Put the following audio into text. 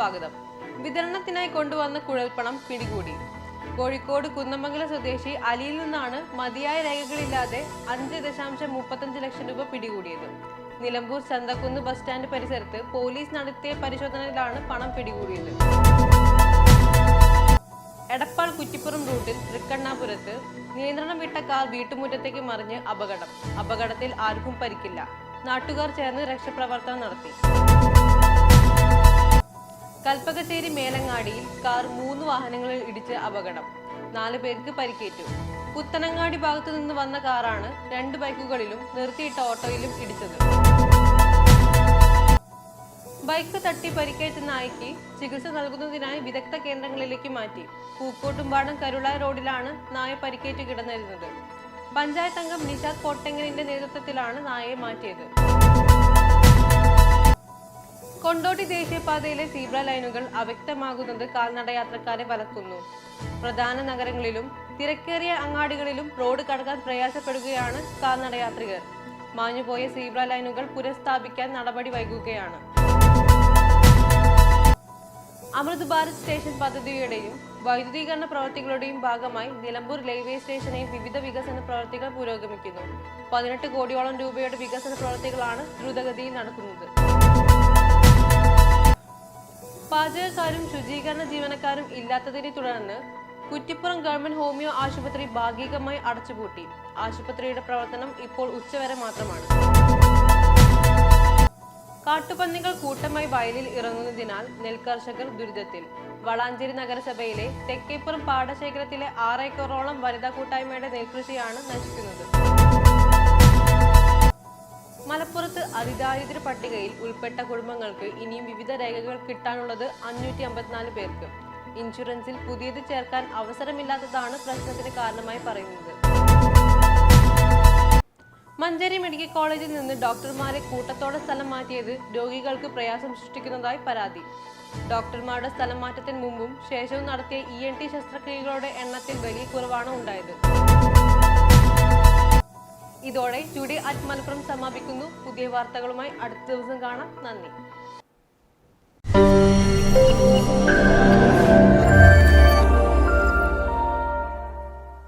സ്വാഗതം. വിതരണത്തിനായി കൊണ്ടുവന്ന കുഴൽപ്പണം പിടികൂടി. കോഴിക്കോട് കുന്നമംഗലം സ്വദേശി അലിയിൽ നിന്നാണ് മതിയായ രേഖകളില്ലാതെ 5.35 ലക്ഷം രൂപ പിടികൂടിയത്. നിലമ്പൂർ ചന്തക്കുന്ന് ബസ് സ്റ്റാൻഡ് പരിസരത്ത് പോലീസ് നടത്തിയ പരിശോധനയിലാണ് പണം പിടികൂടിയത്. എടപ്പാൾ കുറ്റിപ്പുറം റൂട്ടിൽ തൃക്കണ്ണാപുരത്ത് നിയന്ത്രണം വിട്ട കാർ വീട്ടുമുറ്റത്തേക്ക് മറിഞ്ഞ് അപകടത്തിൽ ആർക്കും പരിക്കില്ല. നാട്ടുകാർ ചേർന്ന് രക്ഷാപ്രവർത്തനം നടത്തി. കൽപ്പകശ്ശേരി മേലങ്ങാടിയിൽ കാർ 3 വാഹനങ്ങളിൽ ഇടിച്ച് അപകടം. 4 പേർക്ക് പരിക്കേറ്റു. പുത്തനങ്ങാടി ഭാഗത്തു നിന്ന് വന്ന കാറാണ് 2 ബൈക്കുകളിലും നിർത്തിയിട്ട ഓട്ടോയിലും ഇടിച്ചത്. ബൈക്ക് തട്ടി പരിക്കേറ്റ നായ്ക്ക് ചികിത്സ നൽകുന്നതിനായി വിദഗ്ധ കേന്ദ്രങ്ങളിലേക്ക് മാറ്റി. പൂക്കോട്ടുംപാടം കരുളായ റോഡിലാണ് നായ പരിക്കേറ്റ് കിടന്നിരുന്നത്. പഞ്ചായത്ത് അംഗം നിഷാദ് കോട്ടങ്ങലിന്റെ നേതൃത്വത്തിലാണ് നായയെ മാറ്റിയത്. കൊണ്ടോട്ടി ദേശീയപാതയിലെ സീബ്ര ലൈനുകൾ അവ്യക്തമാകുന്നത് കാൽനടയാത്രക്കാരെ വലക്കുന്നു. പ്രധാന നഗരങ്ങളിലും തിരക്കേറിയ അങ്ങാടികളിലും റോഡ് കടക്കാൻ പ്രയാസപ്പെടുകയാണ് കാൽനടയാത്രികർ. മാഞ്ഞുപോയ സീബ്ര ലൈനുകൾ പുനഃസ്ഥാപിക്കാൻ നടപടി വൈകുകയാണ്. അമൃത് ഭാരത് സ്റ്റേഷൻ പദ്ധതിയുടെയും വൈദ്യുതീകരണ പ്രവൃത്തികളുടെയും ഭാഗമായി നിലമ്പൂർ റെയിൽവേ സ്റ്റേഷനിൽ വിവിധ വികസന പ്രവൃത്തികൾ പുരോഗമിക്കുന്നു. 18 കോടിയോളം രൂപയുടെ വികസന പ്രവൃത്തികളാണ് ദ്രുതഗതിയിൽ നടക്കുന്നത്. പാചകക്കാരും ശുചീകരണ ജീവനക്കാരും ഇല്ലാത്തതിനെ തുടർന്ന് കുറ്റിപ്പുറം ഗവൺമെന്റ് ഹോമിയോ ആശുപത്രി ഭാഗികമായി അടച്ചുപൂട്ടി. ആശുപത്രിയുടെ പ്രവർത്തനം ഇപ്പോൾ ഉച്ചവരെ മാത്രമാണ്. കാട്ടുപന്നികൾ കൂട്ടമായി വയലിൽ ഇറങ്ങുന്നതിനാൽ നെൽകർഷകർ ദുരിതത്തിൽ. വളാഞ്ചേരി നഗരസഭയിലെ തെക്കേപ്പുറം പാടശേഖരത്തിലെ 6 ഏക്കറോളം വനിതാ കൂട്ടായ്മയുടെ നെൽകൃഷിയാണ് നശിക്കുന്നത്. മലപ്പുറത്ത് അതിദാരിദ്ര്യ പട്ടികയിൽ ഉൾപ്പെട്ട കുടുംബങ്ങൾക്ക് ഇനിയും വിവിധ രേഖകൾ കിട്ടാനുള്ളത് 554 പേർക്ക്. ഇൻഷുറൻസിൽ പുതിയത് ചേർക്കാൻ അവസരമില്ലാത്തതാണ് പ്രശ്നത്തിന് കാരണമായി പറയുന്നത്. മഞ്ചേരി മെഡിക്കൽ കോളേജിൽ നിന്ന് ഡോക്ടർമാരെ കൂട്ടത്തോടെ സ്ഥലം മാറ്റിയത് രോഗികൾക്ക് പ്രയാസം സൃഷ്ടിക്കുന്നതായി പരാതി. ഡോക്ടർമാരുടെ സ്ഥലം മാറ്റത്തിന് മുമ്പും ശേഷവും നടത്തിയ ENT ശസ്ത്രക്രിയകളുടെ എണ്ണത്തിൽ വലിയ കുറവാണ് ഉണ്ടായത്. ഇതോടെ ടുഡേ അറ്റ് മലപ്പുറം സമാപിക്കുന്നു. പുതിയ വാർത്തകളുമായി അടുത്ത ദിവസം കാണാം. നന്ദി.